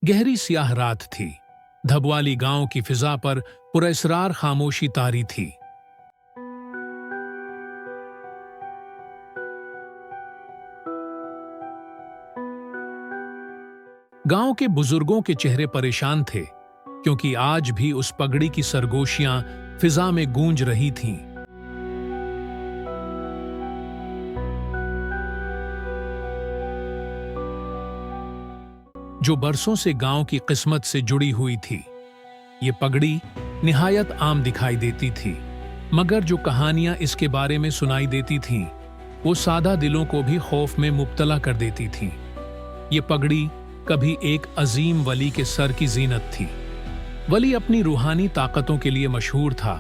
गहरी स्याह रात थी। धबवाली गांव की फिजा पर पुरअसरार खामोशी तारी थी। गांव के बुजुर्गों के चेहरे परेशान थे, क्योंकि आज भी उस पगड़ी की सरगोशियां फिजा में गूंज रही थीं। जो बरसों से गांव की किस्मत से जुड़ी हुई थी। ये पगड़ी निहायत आम दिखाई देती थी, मगर जो कहानियां इसके बारे में सुनाई देती थीं, वो सादा दिलों को भी खौफ में मुब्तला कर देती थीं। ये पगड़ी कभी एक अजीम वली के सर की जीनत थी। वली अपनी रूहानी ताकतों के लिए मशहूर था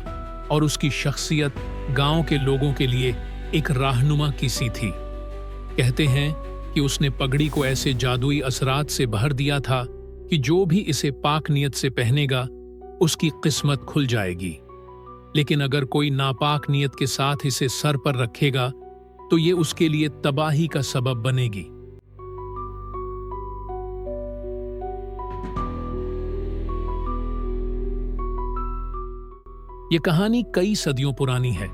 और उसकी शख्सियत गांव के लोगों के लिए एक राहनुमा की सी थी। कहते हैं कि उसने पगड़ी को ऐसे जादुई असरात से भर दिया था कि जो भी इसे पाक नियत से पहनेगा उसकी किस्मत खुल जाएगी, लेकिन अगर कोई नापाक नियत के साथ इसे सर पर रखेगा तो ये उसके लिए तबाही का सबब बनेगी। ये कहानी कई सदियों पुरानी है।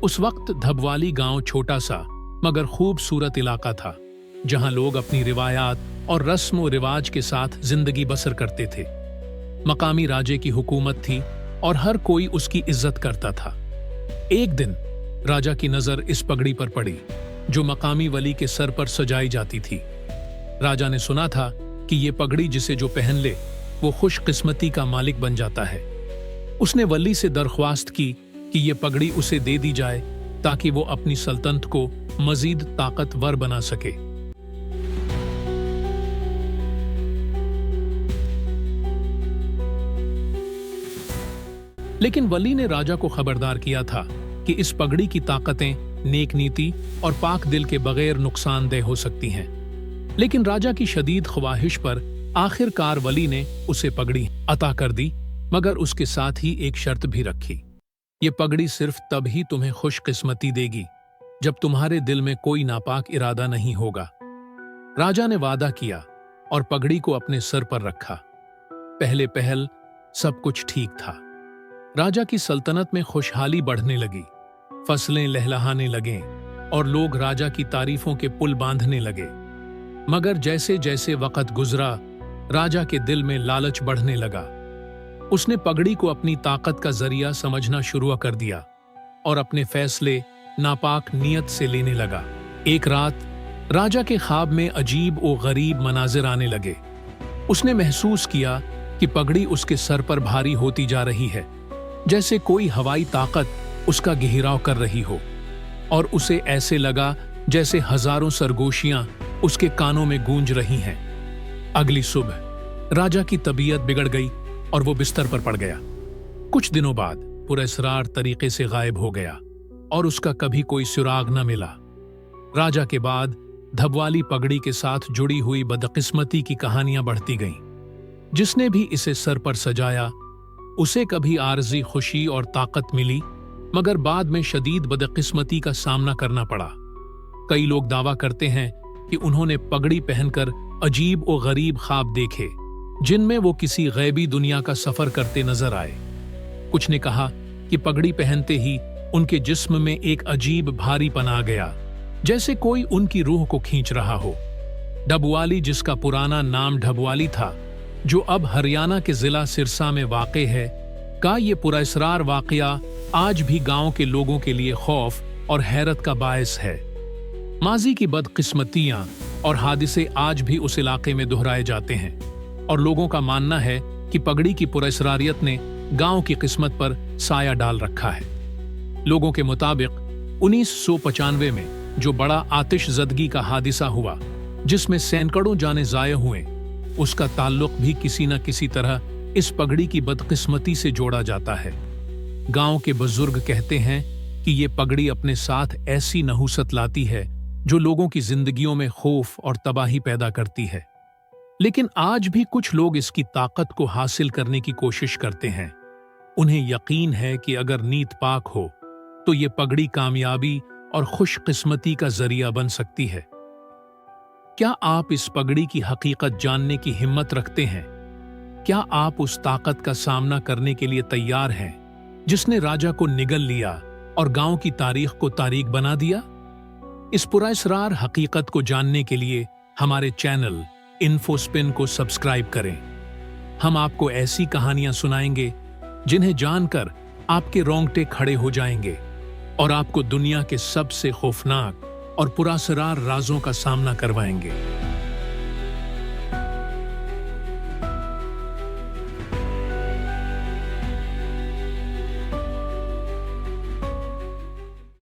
उस वक्त धबवाली गांव छोटा सा मगर खूबसूरत इलाका था, जहां लोग अपनी रिवायात और रस्म व रिवाज के साथ जिंदगी बसर करते थे। मकामी राजे की हुकूमत थी और हर कोई उसकी इज्जत करता था। एक दिन राजा की नजर इस पगड़ी पर पड़ी, जो मकामी वली के सर पर सजाई जाती थी। राजा ने सुना था कि ये पगड़ी जिसे जो पहन ले वो खुशकिस्मती का मालिक बन जाता है। उसने वली से दरख्वास्त की कि ये पगड़ी उसे दे दी जाए ताकि वो अपनी सल्तनत को मजीद ताकतवर बना सके। लेकिन वली ने राजा को खबरदार किया था कि इस पगड़ी की ताकतें नेक नीति और पाक दिल के बगैर नुकसानदेह हो सकती हैं। लेकिन राजा की शदीद ख्वाहिश पर आखिरकार वली ने उसे पगड़ी अता कर दी, मगर उसके साथ ही एक शर्त भी रखी। ये पगड़ी सिर्फ तब ही तुम्हें खुशकिस्मती देगी जब तुम्हारे दिल में कोई नापाक इरादा नहीं होगा। राजा ने वादा किया और पगड़ी को अपने सर पर रखा। पहले पहल सब कुछ ठीक था। राजा की सल्तनत में खुशहाली बढ़ने लगी, फसलें लहलहाने लगें और लोग राजा की तारीफों के पुल बांधने लगे। मगर जैसे जैसे वक्त गुजरा, राजा के दिल में लालच बढ़ने लगा। उसने पगड़ी को अपनी ताकत का जरिया समझना शुरू कर दिया और अपने फैसले नापाक नियत से लेने लगा। एक रात राजा के ख्वाब में अजीब और गरीब मनाजिर आने लगे। उसने महसूस किया कि पगड़ी उसके सर पर भारी होती जा रही है, जैसे कोई हवाई ताकत उसका घेराव कर रही हो, और उसे ऐसे लगा जैसे हजारों सरगोशियां उसके कानों में गूंज रही हैं। अगली सुबह राजा की तबीयत बिगड़ गई और वो बिस्तर पर पड़ गया। कुछ दिनों बाद पुरअसरार तरीके से गायब हो गया और उसका कभी कोई सुराग न मिला। राजा के बाद धबवाली पगड़ी के साथ जुड़ी हुई बदकिस्मती की कहानियां बढ़ती गईं। जिसने भी इसे सर पर सजाया उसे कभी आरजी खुशी और ताकत मिली, मगर बाद में शदीद बदकिस्मती का सामना करना पड़ा। कई लोग दावा करते हैं कि उन्होंने पगड़ी पहनकर अजीब और गरीब ख्वाब देखे, जिनमें वो किसी गैबी दुनिया का सफर करते नजर आए। कुछ ने कहा कि पगड़ी पहनते ही उनके जिस्म में एक अजीब भारीपन आ गया, जैसे कोई उनकी रूह को खींच रहा हो। डबवाली, जिसका पुराना नाम ढबवाली था, जो अब हरियाणा के जिला सिरसा में वाक़े है, का ये पुरअसरार वाक़या आज भी गांव के लोगों के लिए खौफ और हैरत का बायस है। माजी की बदकिस्मतियां और हादिसे आज भी उस इलाके में दोहराए जाते हैं और लोगों का मानना है कि पगड़ी की पुरअसरारियत ने गांव की किस्मत पर साया डाल रखा है। लोगों के मुताबिक 1995 में जो बड़ा आतिशज़दगी का हादिसा हुआ, जिसमें सैकड़ों जाने ज़ाये हुए, उसका ताल्लुक भी किसी न किसी तरह इस पगड़ी की बदकिस्मती से जोड़ा जाता है। गांव के बुजुर्ग कहते हैं कि ये पगड़ी अपने साथ ऐसी नहुसत लाती है जो लोगों की जिंदगियों में खौफ और तबाही पैदा करती है। लेकिन आज भी कुछ लोग इसकी ताकत को हासिल करने की कोशिश करते हैं। उन्हें यकीन है कि अगर नीयत पाक हो तो ये पगड़ी कामयाबी और खुशकिस्मती का जरिया बन सकती है। क्या आप इस पगड़ी की हकीकत जानने की हिम्मत रखते हैं? क्या आप उस ताकत का सामना करने के लिए तैयार हैं जिसने राजा को निगल लिया और गांव की तारीख को तारीख बना दिया? इस पुरअसरार हकीकत को जानने के लिए हमारे चैनल इन्फोस्पिन को सब्सक्राइब करें। हम आपको ऐसी कहानियां सुनाएंगे जिन्हें जानकर आपके रोंगटे खड़े हो जाएंगे और आपको दुनिया के सबसे खौफनाक और पुरअसरार राजों का सामना करवाएंगे।